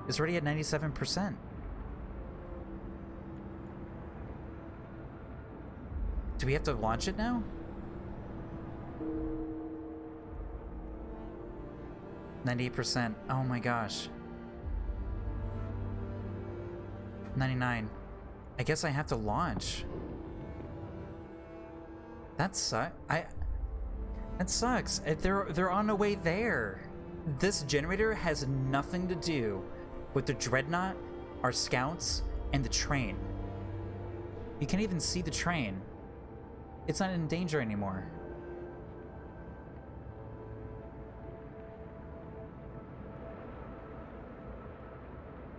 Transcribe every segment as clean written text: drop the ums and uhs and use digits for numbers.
It's already at 97%. Do we have to launch it now? 98%. Oh my gosh. 99. I guess I have to launch. That sucks. That sucks. They're on the way there. This generator has nothing to do with the dreadnought, our scouts, and the train. You can't even see the train. It's not in danger anymore.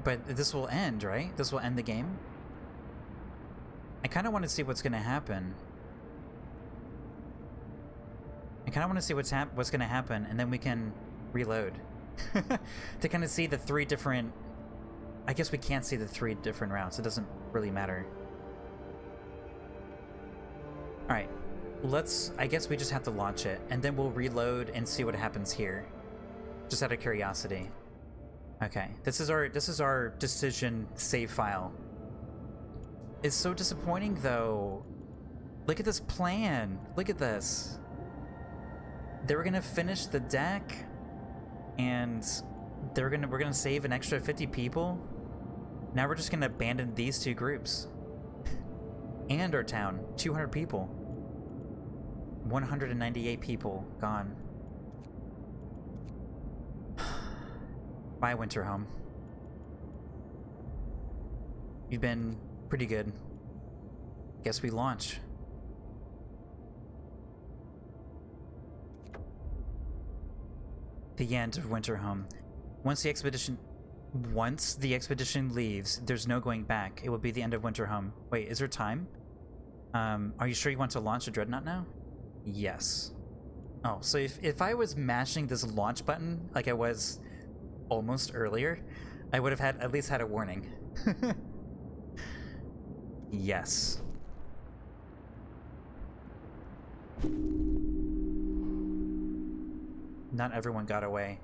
But this will end, right? This will end the game. I kind of want to see what's going to happen. I kind of want to see what's going to happen, and then we can reload. To kind of see the three different... I guess we can't see the three different routes. It doesn't really matter. Alright. I guess we just have to launch it, and then we'll reload and see what happens here. Just out of curiosity. Okay. This is our decision save file. It's so disappointing, though. Look at this plan. Look at this. They were gonna finish the deck, and we're gonna save an extra 50 people. Now we're just gonna abandon these two groups. And our town. 200 people. 198 people gone. Bye, Winterhome. You've been pretty good. Guess we launch. The end of Winterhome. Once the expedition leaves, there's no going back. It will be the end of Winterhome. Wait, is there time? Are you sure you want to launch a dreadnought now? Yes. Oh, so if I was mashing this launch button like I was almost earlier, I would have at least had a warning. Yes. Not everyone got away.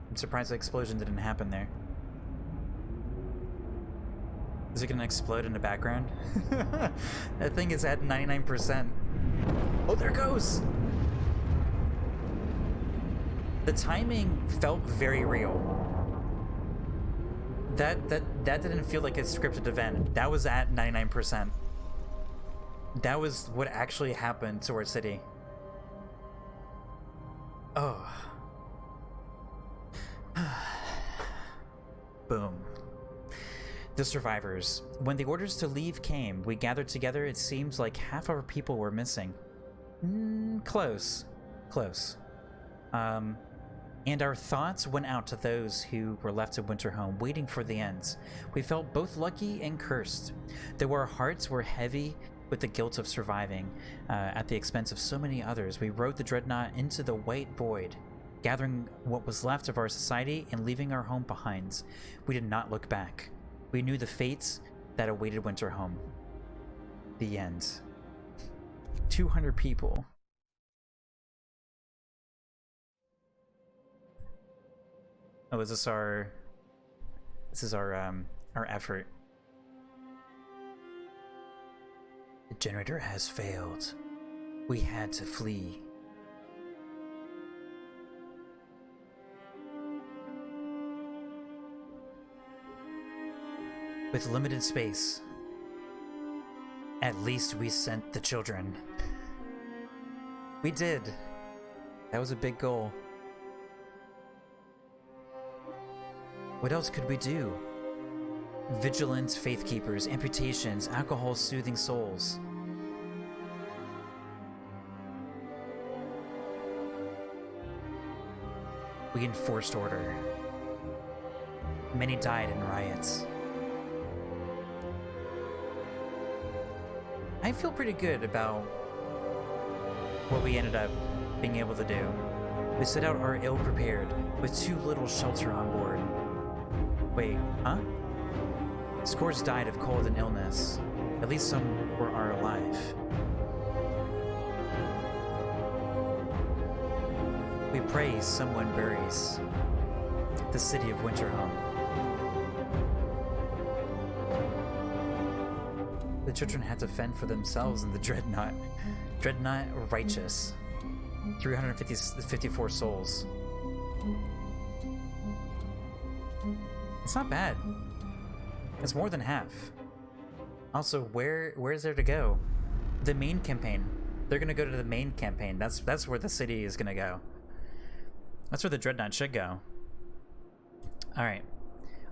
I'm surprised the explosion didn't happen there. Is it gonna explode in the background? That thing is at 99%. Oh, there it goes! The timing felt very real. That didn't feel like a scripted event. That was at 99%. That was what actually happened to our city. Oh. Boom. The survivors. When the orders to leave came, we gathered together. It seems like half of our people were missing. Close. Close. And our thoughts went out to those who were left at Winterhome, waiting for the ends. We felt both lucky and cursed, though our hearts were heavy with the guilt of surviving. At the expense of so many others, we rode the dreadnought into the white void, gathering what was left of our society and leaving our home behind. We did not look back. We knew the fates that awaited Winterhome. The end. 200 people. Oh, is this our... This is our effort. The generator has failed. We had to flee. With limited space, at least we sent the children. We did. That was a big goal. What else could we do? Vigilance, faith keepers, amputations, alcohol soothing souls. We enforced order. Many died in riots. I feel pretty good about what we ended up being able to do. We set out our ill-prepared, with too little shelter on board. Wait, huh? Scores died of cold and illness. At least some are alive. We pray someone buries. The city of Winterhome. The children had to fend for themselves in the Dreadnought. Dreadnought Righteous. 354 souls. It's not bad. It's more than half. Also, where is there to go? The main campaign. They're gonna go to the main campaign. That's where the city is gonna go. That's where the Dreadnought should go. Alright.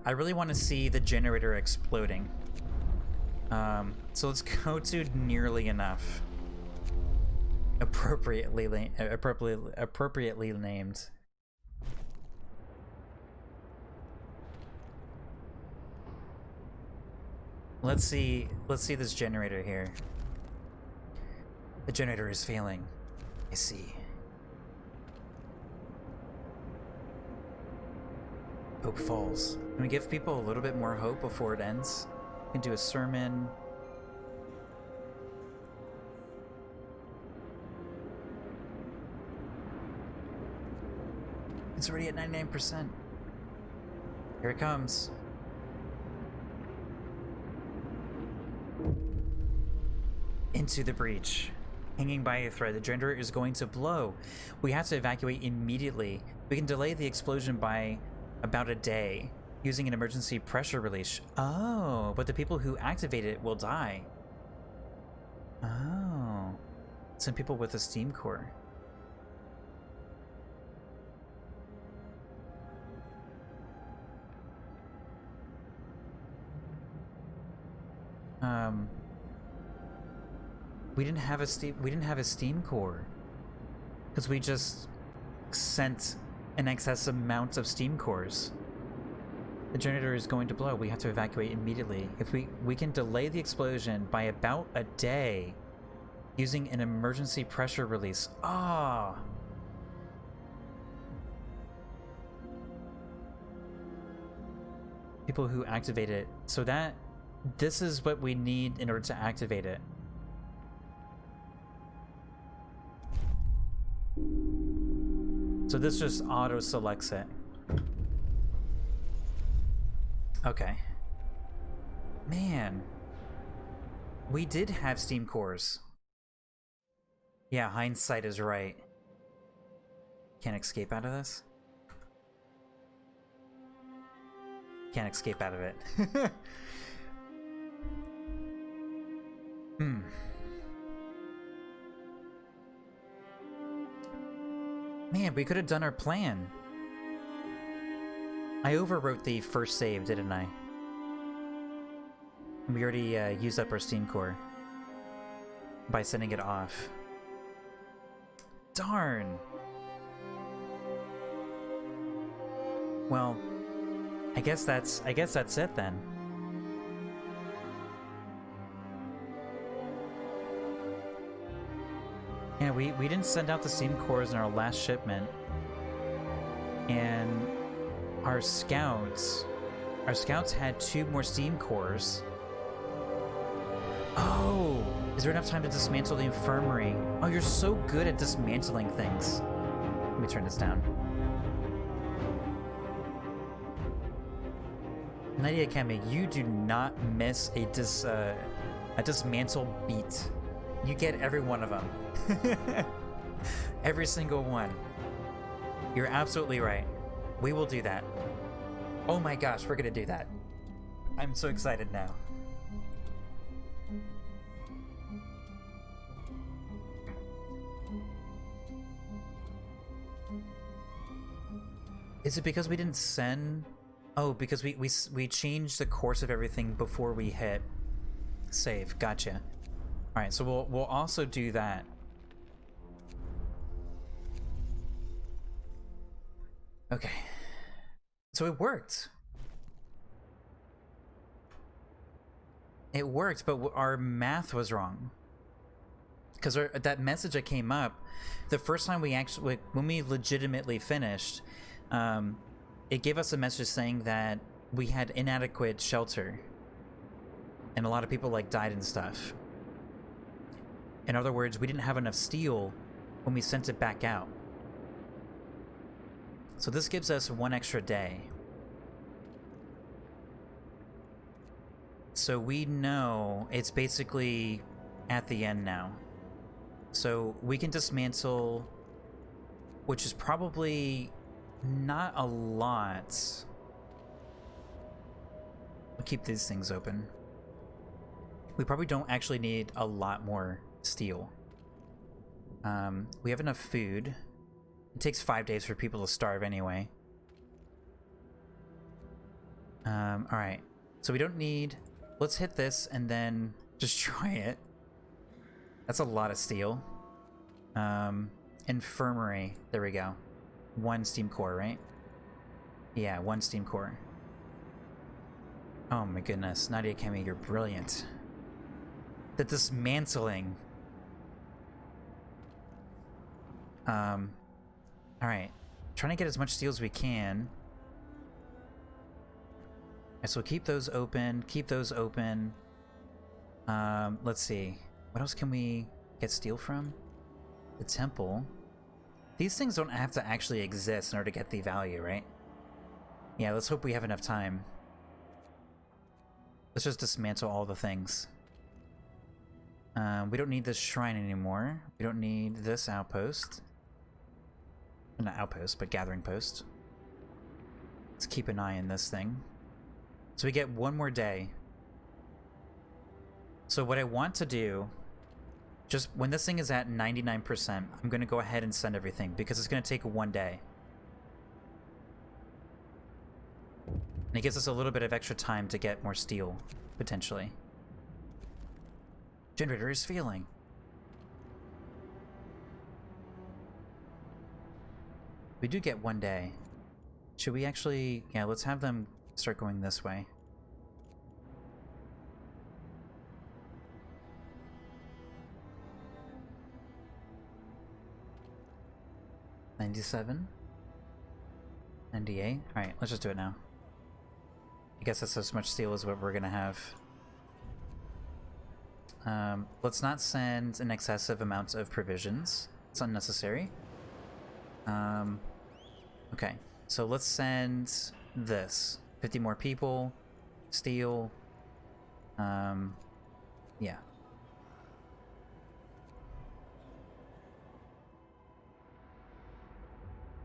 I really want to see the generator exploding. So let's go to nearly enough. Appropriately named. Let's see this generator here. The generator is failing. I see. Hope falls. Can we give people a little bit more hope before it ends? We can do a sermon. It's already at 99%. Here it comes. Into the breach. Hanging by a thread, the generator is going to blow. We have to evacuate immediately. We can delay the explosion by about a day using an emergency pressure release. Oh, but the people who activate it will die. Oh. Some people with a steam core. We didn't have a steam core because we just sent an excess amount of steam cores. The generator is going to blow. We have to evacuate immediately. If we can delay the explosion by about a day using an emergency pressure release. Ah. People who activate it. So this is what we need in order to activate it. So this just auto selects it. Okay. Man. We did have steam cores. Yeah, hindsight is right. Can't escape out of this? Can't escape out of it. Man, we could have done our plan. I overwrote the first save, didn't I? We already used up our steam core by sending it off. Darn. Well, I guess that's it then. Yeah, we didn't send out the steam cores in our last shipment. And our scouts had 2 more steam cores. Oh, is there enough time to dismantle the infirmary? Oh, you're so good at dismantling things. Let me turn this down. Nadia Kame, you do not miss a dismantle beat. You get every one of them. Every single one. You're absolutely right. We will do that. Oh my gosh, we're gonna do that. I'm so excited now. Is it because we didn't send... Oh, because we changed the course of everything before we hit save. Gotcha. Alright, so we'll also do that. Okay. So it worked. It worked, but our math was wrong. Because that message that came up, the first time when we legitimately finished, it gave us a message saying that we had inadequate shelter. And a lot of people died and stuff. In other words, we didn't have enough steel when we sent it back out. So this gives us 1 extra day. So we know it's basically at the end now. So we can dismantle, which is probably not a lot. We'll keep these things open. We probably don't actually need a lot more steel. We have enough food. It takes 5 days for people to starve anyway. Alright. So we don't need... Let's hit this and then destroy it. That's a lot of steel. Infirmary. There we go. 1 steam core, right? Yeah, 1 steam core. Oh my goodness. Nadia Kemi, you're brilliant. The dismantling. Alright. Trying to get as much steel as we can. Alright, so keep those open. Keep those open. Let's see. What else can we get steel from? The temple. These things don't have to actually exist in order to get the value, right? Yeah, let's hope we have enough time. Let's just dismantle all the things. We don't need this shrine anymore. We don't need this outpost. Not outpost, but gathering post. Let's keep an eye on this thing. So we get 1 more day. So what I want to do, just when this thing is at 99%, I'm going to go ahead and send everything because it's going to take 1 day. And it gives us a little bit of extra time to get more steel, potentially. Generator is failing. We do get 1 day. Should we actually... Yeah, let's have them start going this way. $97. 98. Alright, let's just do it now. I guess that's as much steel as what we're gonna have. Let's not send an excessive amount of provisions. It's unnecessary. Okay, so let's send this. 50 more people. Steel. Yeah.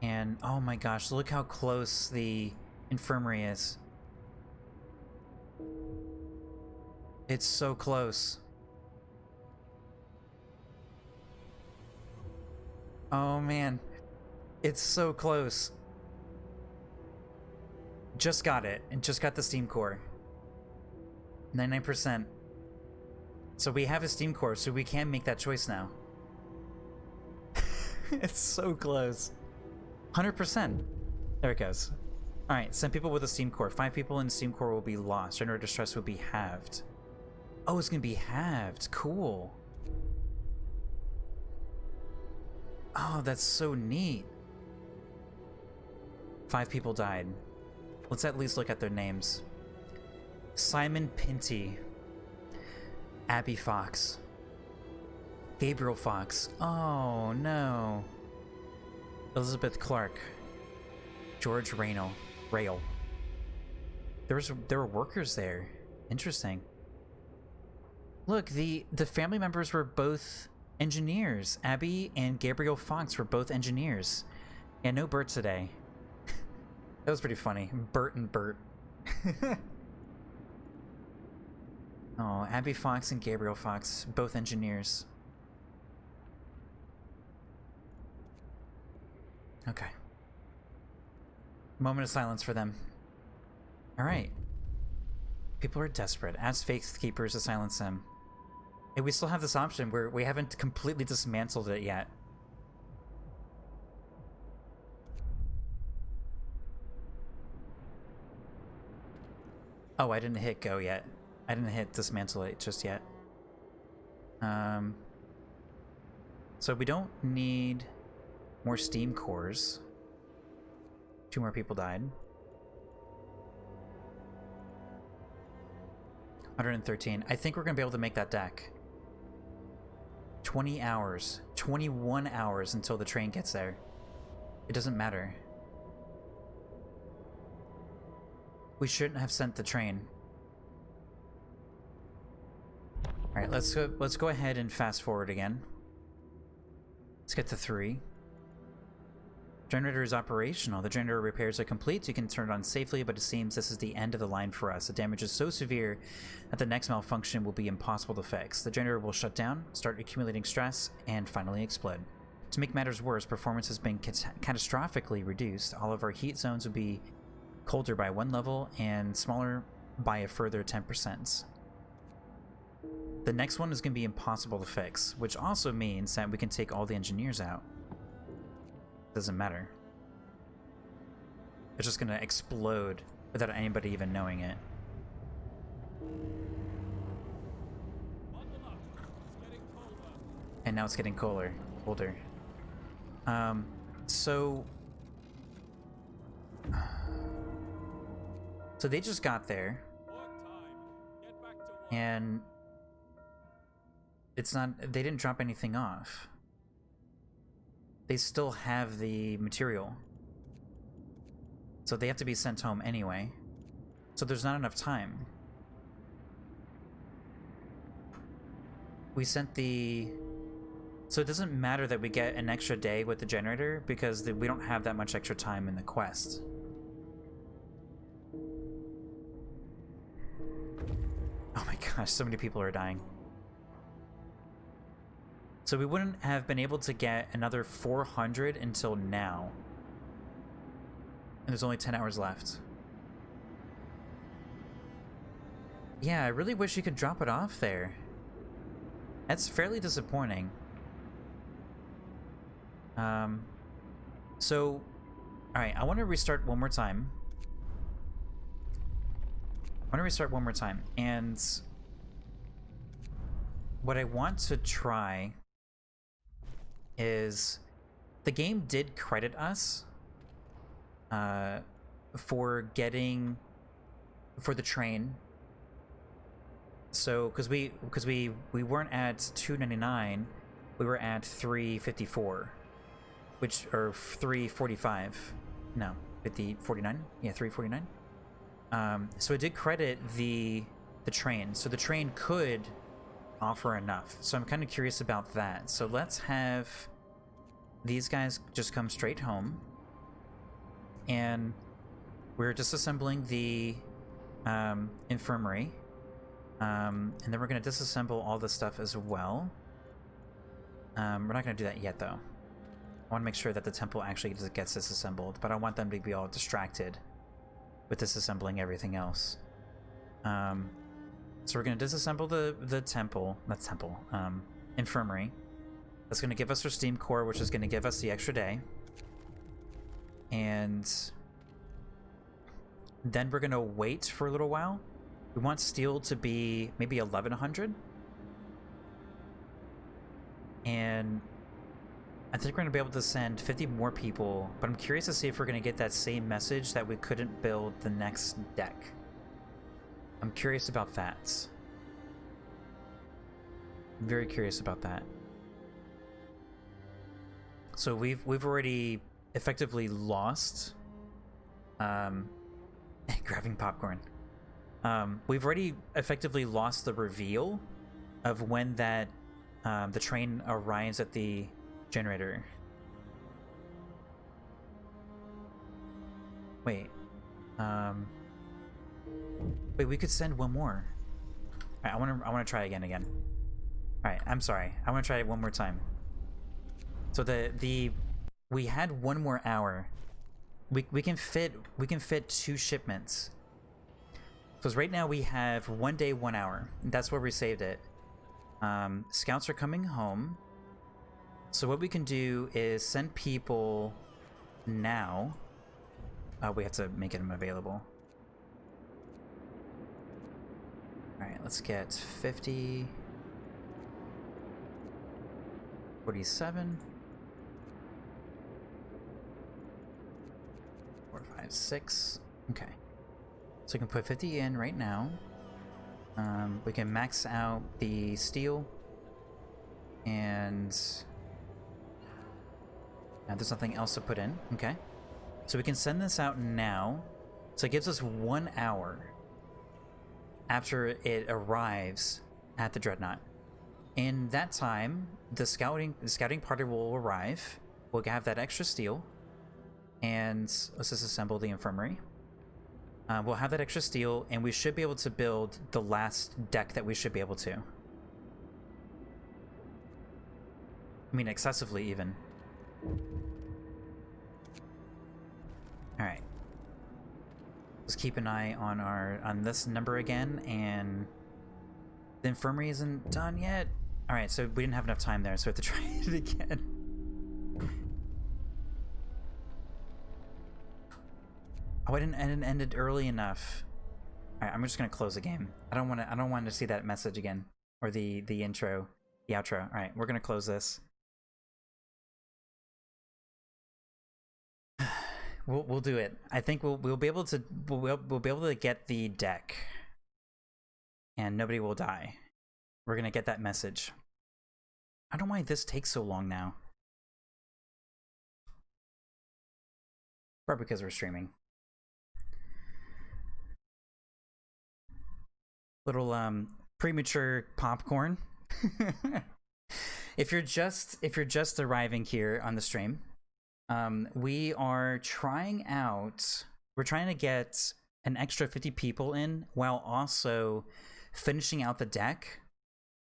And, oh my gosh, look how close the infirmary is. It's so close. Oh man, it's so close. Just got it, and just got the steam core. 99%. So we have a steam core, so we can make that choice now. It's so close. 100%. There it goes. Alright, send people with a steam core. 5 people in steam core will be lost. Generator distress will be halved. Oh, it's gonna be halved. Cool. Oh, that's so neat. 5 people died. Let's at least look at their names. Simon Pinty. Abby Fox. Gabriel Fox. Oh, no. Elizabeth Clark. George Rail. There were workers there. Interesting. Look, the family members were both engineers. Abby and Gabriel Fox were both engineers. Yeah, no Bert today. That was pretty funny. Bert and Bert. Oh, Abby Fox and Gabriel Fox, both engineers. Okay. Moment of silence for them. Alright. People are desperate. Ask Faith Keepers to silence them. And we still have this option where we haven't completely dismantled it yet. Oh, I didn't hit go yet. I didn't hit dismantle it just yet. So we don't need more steam cores. 2 more people died. 113. I think we're gonna be able to make that deck. 20 hours. 21 hours until the train gets there. It doesn't matter. We shouldn't have sent the train. All right, let's go ahead and fast forward again. Let's get to 3. Generator is operational. The generator repairs are complete. You can turn it on safely, but it seems this is the end of the line for us. The damage is so severe that the next malfunction will be impossible to fix. The generator will shut down, start accumulating stress, and finally explode. To make matters worse, performance has been catastrophically reduced. All of our heat zones will be colder by 1 level and smaller by a further 10%. The next one is going to be impossible to fix, which also means that we can take all the engineers out. Doesn't matter. It's just gonna explode without anybody even knowing it. And now it's getting colder. So they just got there, and it's not. They didn't drop anything off. They still have the material, so they have to be sent home anyway. So there's not enough time. We sent the... So it doesn't matter that we get an extra day with the generator, because we don't have that much extra time in the quest. Oh my gosh, so many people are dying. So we wouldn't have been able to get another 400 until now. And there's only 10 hours left. Yeah, I really wish you could drop it off there. That's fairly disappointing. So, alright, I want to restart one more time. And what I want to try is, the game did credit us for the train. So because we weren't at $2.99, we were at $3.54, which, or $3.45. No, 49. Yeah, $3.49. So it did credit the train. So the train could offer enough. So I'm kind of curious about that. So let's have these guys just come straight home, and we're disassembling the infirmary, and then we're going to disassemble all this stuff as well. We're not going to do that yet, though. I want to make sure that the temple actually gets disassembled, but I want them to be all distracted with disassembling everything else. So we're going to disassemble the infirmary. That's going to give us our steam core, which is going to give us the extra day. And then we're going to wait for a little while. We want steel to be maybe 1100. And I think we're going to be able to send 50 more people, but I'm curious to see if we're going to get that same message that we couldn't build the next deck. I'm curious about that. I'm very curious about that. So we've already effectively lost grabbing popcorn. We've already effectively lost the reveal of when that the train arrives at the generator. Wait. Wait, we could send one more. All right, I want to try again. All right, I'm sorry. I want to try it one more time. So we had 1 more hour. We can fit 2 shipments. Because right now we have 1 day, 1 hour. That's where we saved it. Scouts are coming home. So what we can do is send people now. We have to make them available. Alright, let's get 50, 47, 4, 5, 6. Okay. So we can put 50 in right now. We can max out the steel. And there's nothing else to put in. Okay. So we can send this out now. So it gives us 1 hour after it arrives at the Dreadnought. In that time, the scouting party will arrive. We'll have that extra steel, and let's just assemble the infirmary. We'll have that extra steel, and we should be able to build the last deck that we should be able to. I mean, excessively even. Alright. Let's keep an eye on this number again, and the infirmary isn't done yet. Alright, so we didn't have enough time there, so we have to try it again. Oh, I didn't end it early enough. Alright, I'm just gonna close the game. I don't want to see that message again. Or the intro, the outro. Alright, we're gonna close this. We'll do it. I think we'll be able to we'll be able to get the deck, and nobody will die. We're gonna get that message. I don't know why this takes so long now. Probably because we're streaming. Little premature popcorn. If you're just arriving here on the stream, we are trying out. We're trying to get an extra 50 people in while also finishing out the deck.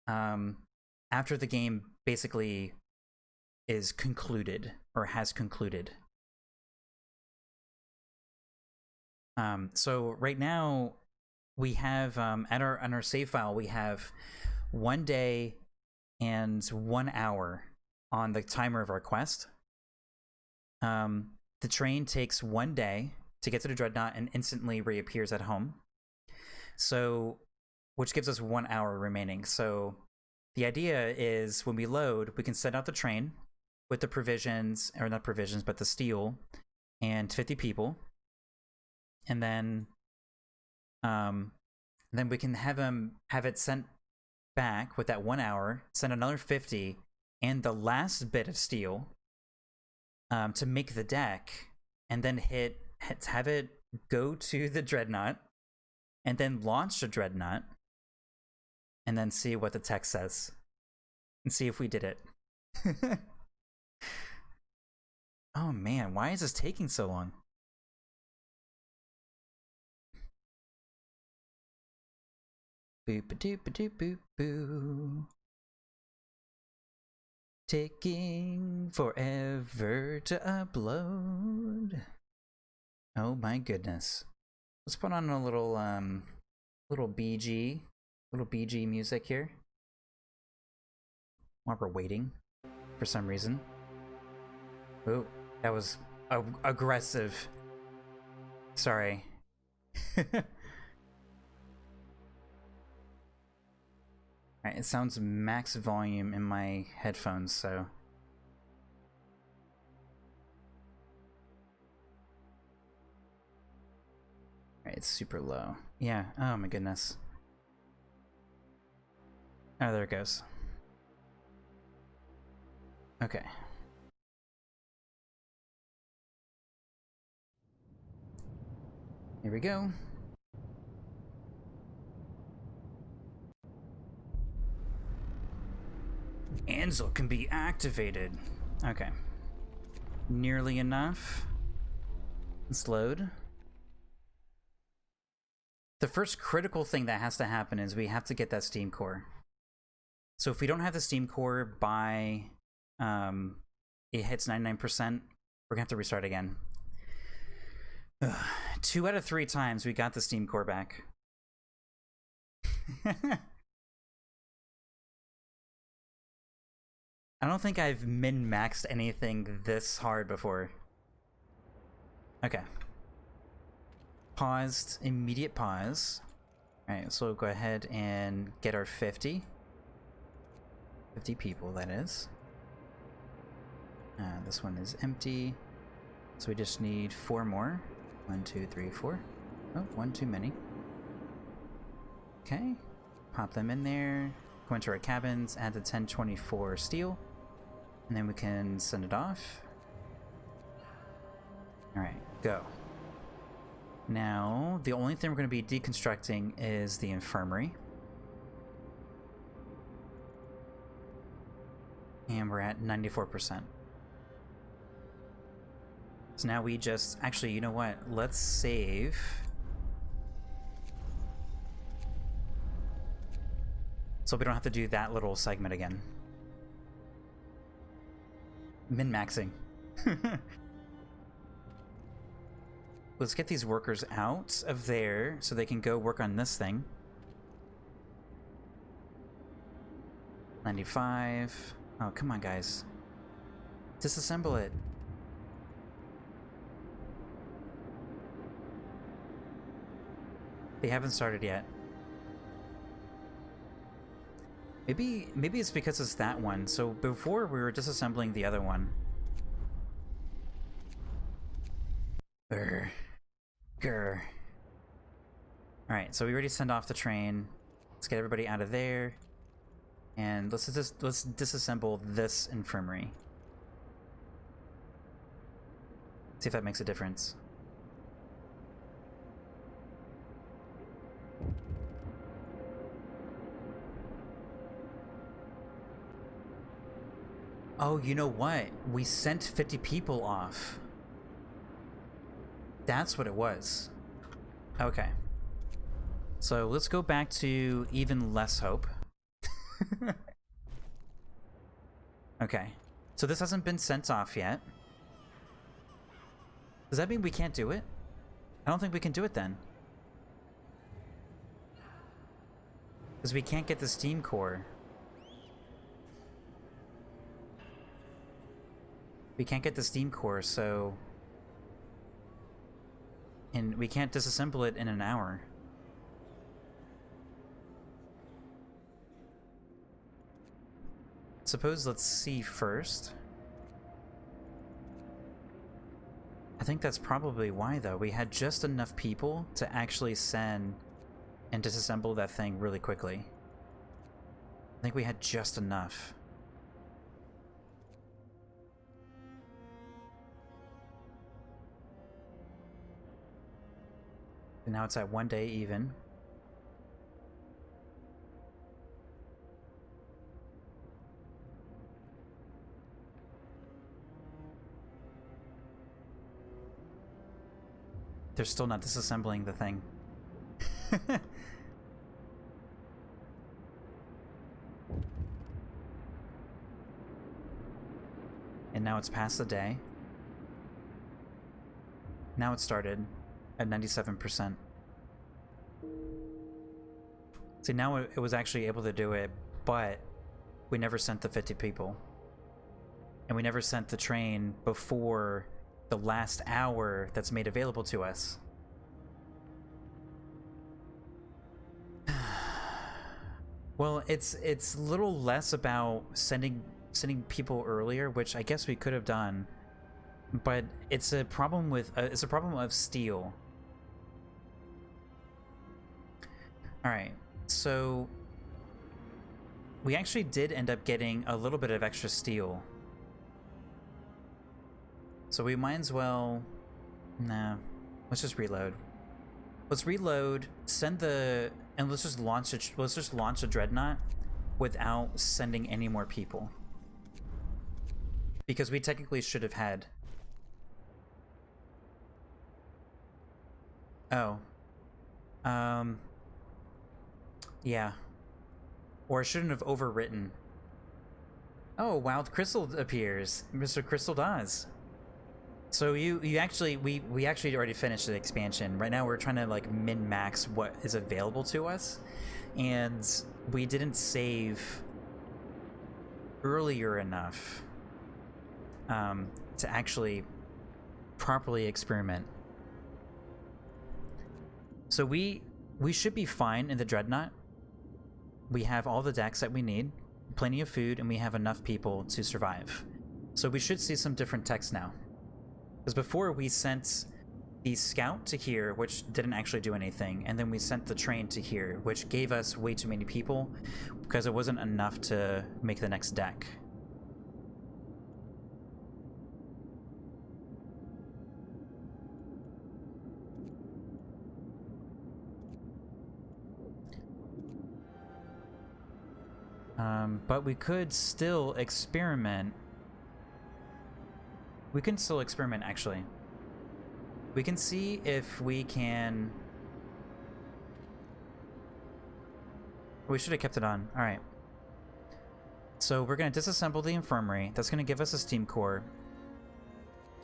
After the game basically is concluded or has concluded. So right now we have on our save file we have 1 day and 1 hour on the timer of our quest. The train takes 1 day to get to the Dreadnought and instantly reappears at home. So, which gives us 1 hour remaining. So the idea is when we load, we can send out the train with the provisions, or not provisions, but the steel and 50 people. And then we can have it sent back with that 1 hour, send another 50 and the last bit of steel to make the deck, and then have it go to the Dreadnought, and then launch the Dreadnought, and then see what the text says, and see if we did it. Oh man, why is this taking so long? Boop-a-doop-a-doop-boop-boo. Taking forever to upload. Oh my goodness. Let's put on a little BG music here while we're waiting for some reason. Oh, that was aggressive. Sorry. Alright, it sounds max volume in my headphones, so. Alright, it's super low. Yeah, oh my goodness. Oh, there it goes. Okay. Here we go. Ansel can be activated. Okay. Nearly enough. Let's load. The first critical thing that has to happen is we have to get that steam core. So if we don't have the steam core by it hits 99%, we're gonna have to restart again. 2 out of 3 times we got the steam core back. I don't think I've min-maxed anything this hard before. Okay. Paused, immediate pause. Alright, so we'll go ahead and get our 50. 50 people, that is. This one is empty. So we just need 4 more. 1, 2, 3, 4. Oh, 1 too many. Okay. Pop them in there. Go into our cabins, add the 1024 steel. And then we can send it off. Alright, go. Now, the only thing we're going to be deconstructing is the infirmary. And we're at 94%. So now we just... Actually, you know what? Let's save... So we don't have to do that little segment again. Min-maxing. Let's get these workers out of there so they can go work on this thing. 95. Oh, come on, guys. Disassemble it. They haven't started yet. Maybe it's because it's that one. So before we were disassembling the other one. Grr. Alright, so we already sent off the train. Let's get everybody out of there. And let's disassemble this infirmary. See if that makes a difference. Oh, you know what? We sent 50 people off. That's what it was. Okay. So let's go back to even less hope. Okay. So this hasn't been sent off yet. Does that mean we can't do it? I don't think we can do it then. Because we can't get the steam core. We can't get the steam core, so... And we can't disassemble it in an hour. Suppose let's see first. I think that's probably why, though. We had just enough people to actually send and disassemble that thing really quickly. I think we had just enough. And now it's at 1 day even. They're still not disassembling the thing. And now it's past the day. Now it started at 97%. See, now it was actually able to do it, but we never sent the 50 people. And we never sent the train before the last hour that's made available to us. Well, it's a little less about sending people earlier, which I guess we could have done, but it's a problem with it's a problem of steel. All right, so we actually did end up getting a little bit of extra steel. So we might as well... Nah, let's just reload. Let's reload, send the... And let's just launch a Dreadnought without sending any more people. Because we technically should have had... Oh. Yeah. Or I shouldn't have overwritten. Oh, Wild Crystal appears. Mr. Crystal Dawes. So we actually already finished the expansion. Right now we're trying to like min-max what is available to us, and we didn't save earlier enough to actually properly experiment. So we should be fine in the Dreadnought. We have all the decks that we need, plenty of food, and we have enough people to survive. So we should see some different text now. Because before we sent the scout to here, which didn't actually do anything, and then we sent the train to here, which gave us way too many people because it wasn't enough to make the next deck. But we could still experiment. We can still experiment, actually. We can see if we can... We should have kept it on. Alright. So we're going to disassemble the infirmary. That's going to give us a steam core.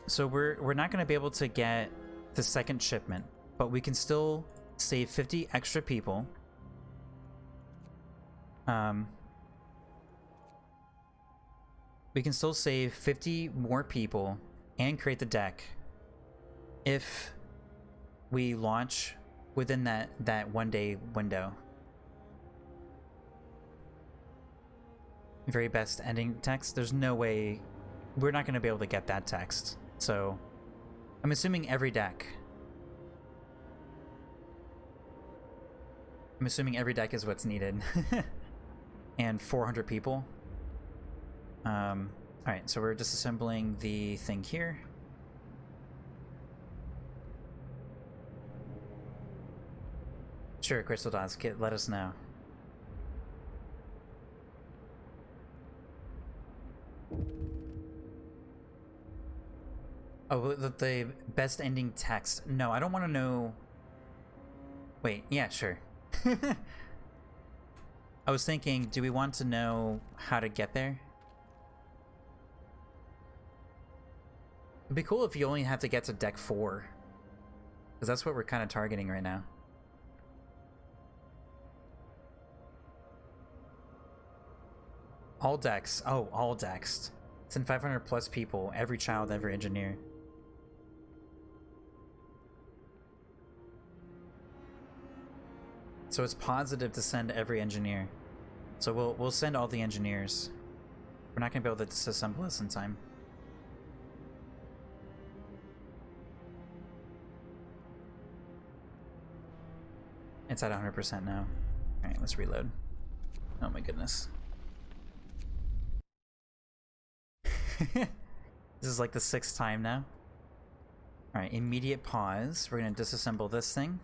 So we're not going to be able to get the second shipment, but we can still save 50 extra people. We can still save 50 more people and create the deck if we launch within that 1 day window. Very best ending text. There's no way we're not going to be able to get that text. So I'm assuming every deck. I'm assuming every deck is what's needed. And 400 people. Alright, so we're disassembling the thing here. Sure, Crystal Dots, let us know. Oh, the best ending text. No, I don't want to know... Wait, yeah, sure. I was thinking, do we want to know how to get there? It'd be cool if you only have to get to deck 4. Because that's what we're kind of targeting right now. All decks. Oh, all decks. Send 500 plus people. Every child, every engineer. So it's positive to send every engineer. So we'll send all the engineers. We're not going to be able to disassemble this in time. It's at 100% now. Alright, let's reload. Oh my goodness. This is like the 6th time now. Alright, immediate pause. We're going to disassemble this thing.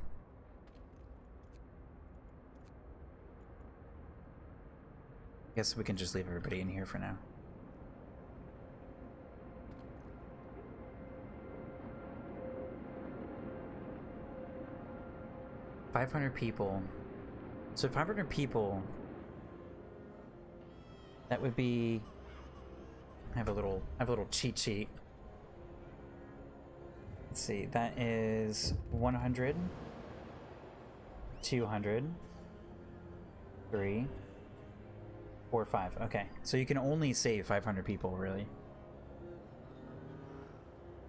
I guess we can just leave everybody in here for now. $500 people. So 500 people. That would be. I have a little cheat sheet. Let's see. That is 100, 200, 3, 4, 5. Okay, so you can only save 500 people, really.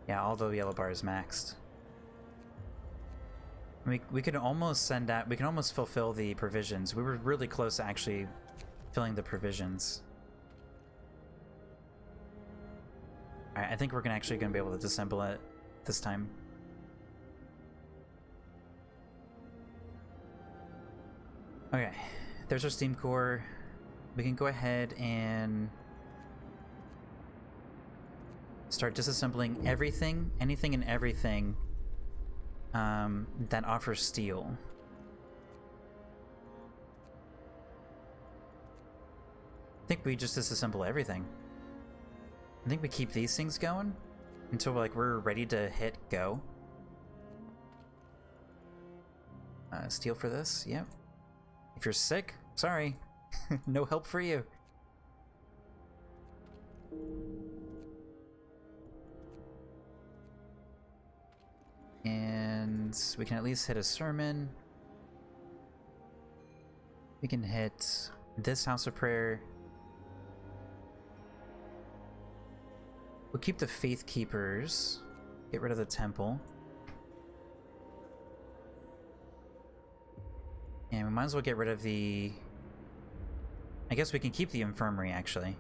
Yeah, all the yellow bar is maxed. We could almost send out. We can almost fulfill the provisions. We were really close to actually filling the provisions. All right, I think we're actually gonna be able to disassemble it this time. Okay, there's our steam core. We can go ahead and start disassembling everything, anything and everything that offers steel. I think we just disassemble everything. I think we keep these things going until we're ready to hit go. Steel for this, yep. If you're sick, sorry. No help for you. And we can at least hit a sermon. We can hit this house of prayer. We'll keep the faith keepers. Get rid of the temple. And we might as well get rid of the... I guess we can keep the infirmary, actually.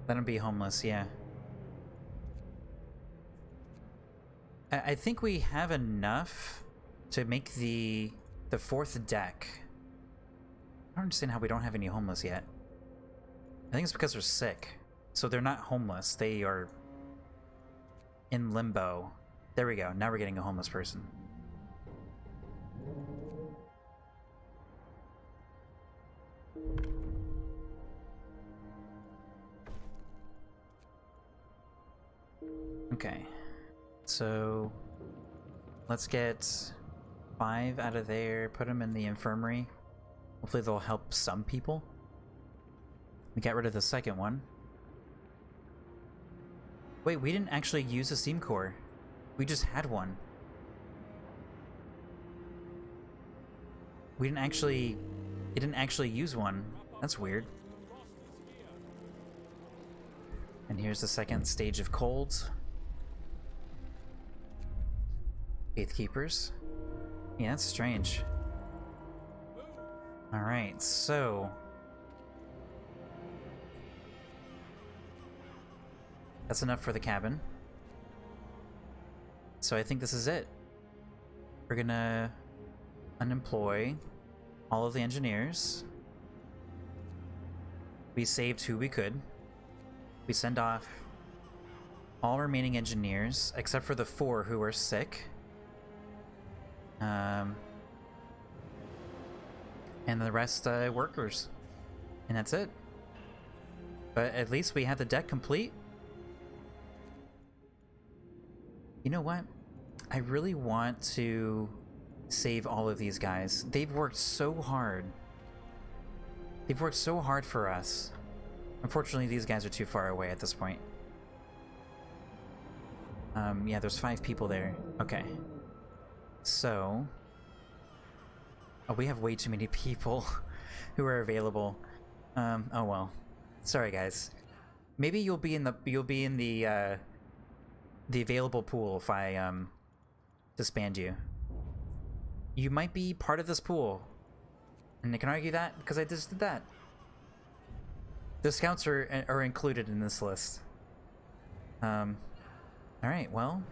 Let them be homeless, yeah. I think we have enough to make the 4th deck. I don't understand how we don't have any homeless yet. I think it's because they're sick. So they're not homeless. They are in limbo. There we go. Now we're getting a homeless person. Okay. So let's get 5 out of there, put them in the infirmary. Hopefully they'll help some people. We got rid of the second one. Wait, we didn't actually use a steam core. We just had one. It didn't actually use one. That's weird. And here's the second stage of colds. Faith Keepers. Yeah, that's strange. Alright, so... that's enough for the cabin. So I think this is it. We're gonna unemploy all of the engineers. We saved who we could. We send off all remaining engineers, except for the 4 who are sick. And the rest workers. And that's it. But at least we have the deck complete. You know what? I really want to save all of these guys. They've worked so hard. They've worked so hard for us. Unfortunately, these guys are too far away at this point. Yeah, there's 5 people there. Okay. So... oh, we have way too many people who are available. Oh well. Sorry, guys. Maybe you'll be in the available pool if I disband you. You might be part of this pool, and I can argue that because I just did that. The scouts are included in this list. All right. Well,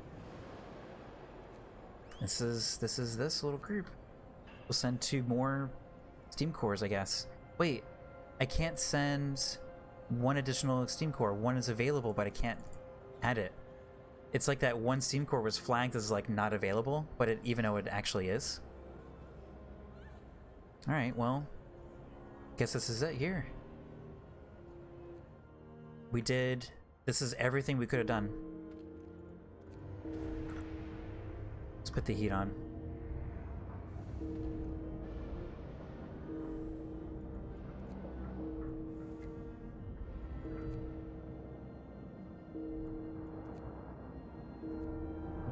this is this little group. We'll send 2 more steam cores, I guess. Wait, I can't send 1 additional steam core. 1 is available, but I can't add it. It's like that 1 steam core was flagged as like not available, but even though it actually is. All right, well, guess this is it here. We did. This is everything we could have done. Let's put the heat on.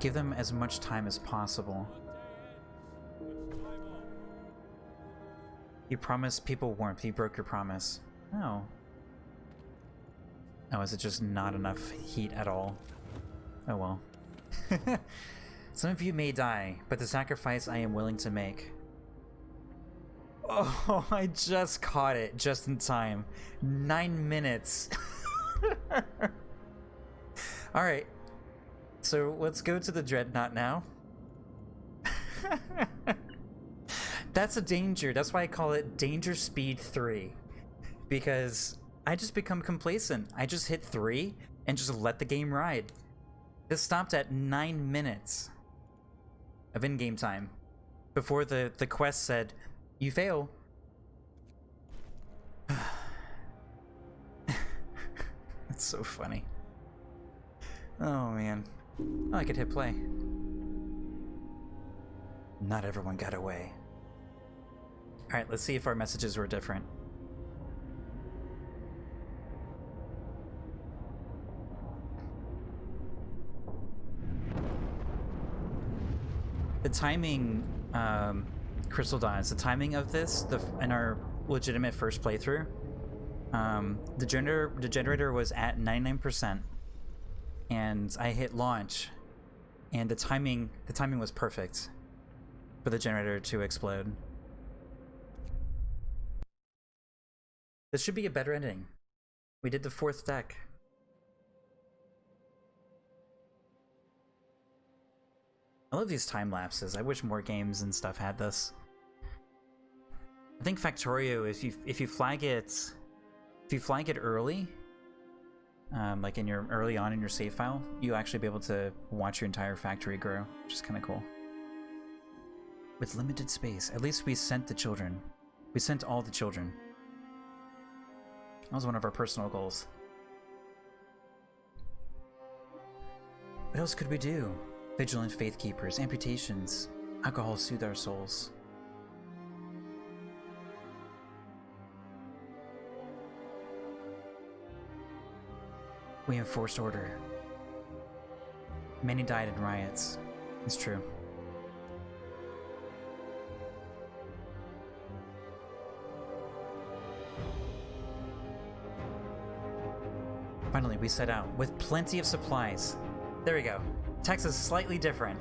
Give them as much time as possible. You promised people warmth. You broke your promise. Oh. Oh, is it just not enough heat at all? Oh well. Some of you may die, but the sacrifice I am willing to make. Oh, I just caught it just in time. 9 minutes. Alright. So let's go to the Dreadnought now. That's a danger. That's why I call it Danger Speed 3. Because I just become complacent. I just hit 3 and just let the game ride. This stopped at 9 minutes of in-game time before the quest said, you fail. That's so funny. Oh man. Oh, I could hit play. Not everyone got away. Alright, let's see if our messages were different. The timing, Crystal Dawns, the timing of this, in our legitimate first playthrough, the generator was at 99%, and I hit launch, and the timing was perfect for the generator to explode. This should be a better ending. We did the 4th deck. I love these time lapses. I wish more games and stuff had this. I think Factorio, if you flag it early, like early on in your save file, you actually be able to watch your entire factory grow, which is kind of cool. With limited space, at least we sent the children. We sent all the children. That was one of our personal goals. What else could we do? Vigilant faith keepers, amputations, alcohol soothe our souls. We enforced order. Many died in riots. It's true. Finally, we set out with plenty of supplies. There we go. Text is slightly different.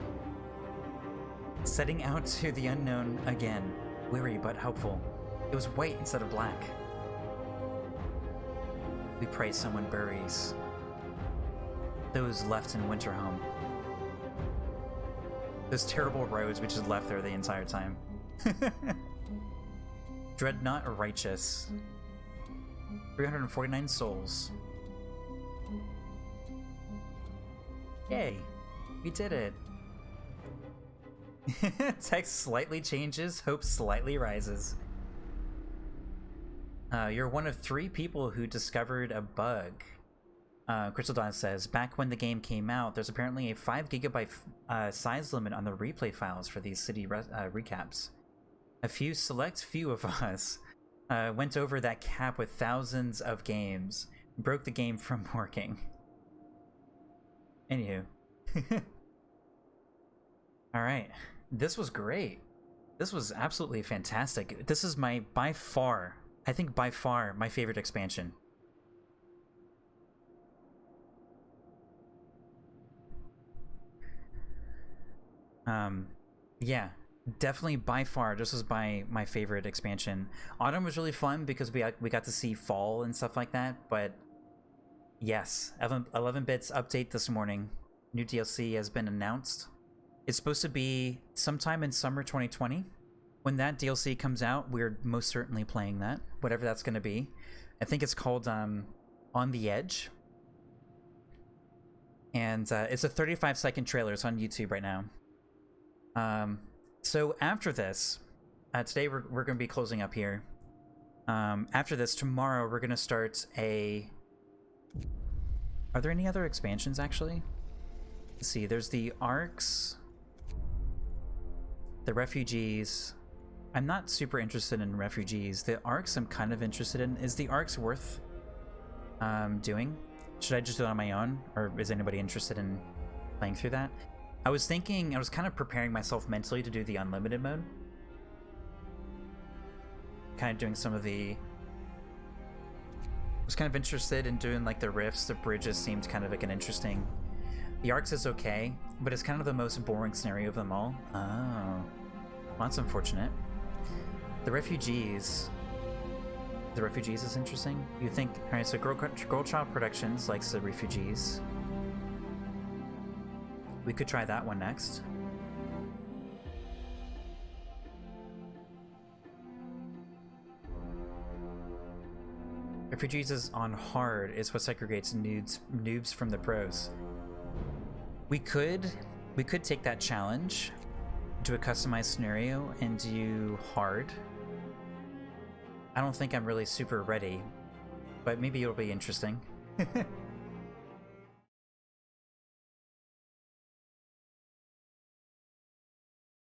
Setting out to the unknown again. Weary but helpful. It was white instead of black. We pray someone buries those left in Winterhome. Those terrible roads we just left there the entire time. Dreadnought Righteous. 349 souls. Yay! We did it! Text slightly changes, hope slightly rises. You're one of 3 people who discovered a bug. Crystal Dawn says, back when the game came out, there's apparently a 5 gigabyte size limit on the replay files for these city recaps. A select few of us went over that cap with thousands of games, broke the game from working. Anywho. Alright, this was great. This was absolutely fantastic. This is by far my favorite expansion. Yeah, definitely by far this was my favorite expansion. Autumn was really fun because we got to see fall and stuff like that, but yes, 11 bits update this morning. New DLC has been announced. It's supposed to be sometime in summer 2020. When that DLC comes out, we're most certainly playing that, whatever that's going to be. I think it's called On the Edge. And it's a 35-second trailer. It's on YouTube right now. So after this, today we're going to be closing up here. After this, tomorrow we're going to start a... Are there any other expansions, actually? Let's see, there's the Arcs, the Refugees. I'm not super interested in Refugees. The Arcs I'm kind of interested in. Is the Arcs worth doing? Should I just do it on my own? Or is anybody interested in playing through that? I was thinking, I was kind of preparing myself mentally to do the Unlimited mode. Kind of doing some of the... I was kind of interested in doing like the rifts, the bridges seemed kind of like an interesting... The Arcs is okay, but it's kind of the most boring scenario of them all. Oh. Well, that's unfortunate. The Refugees... The Refugees is interesting. You think... Alright, so Girl Child Productions likes the Refugees. We could try that one next. Refugees is on hard is what segregates noobs from the pros. We could take that challenge, do a customized scenario, and do hard. I don't think I'm really super ready, but maybe it'll be interesting.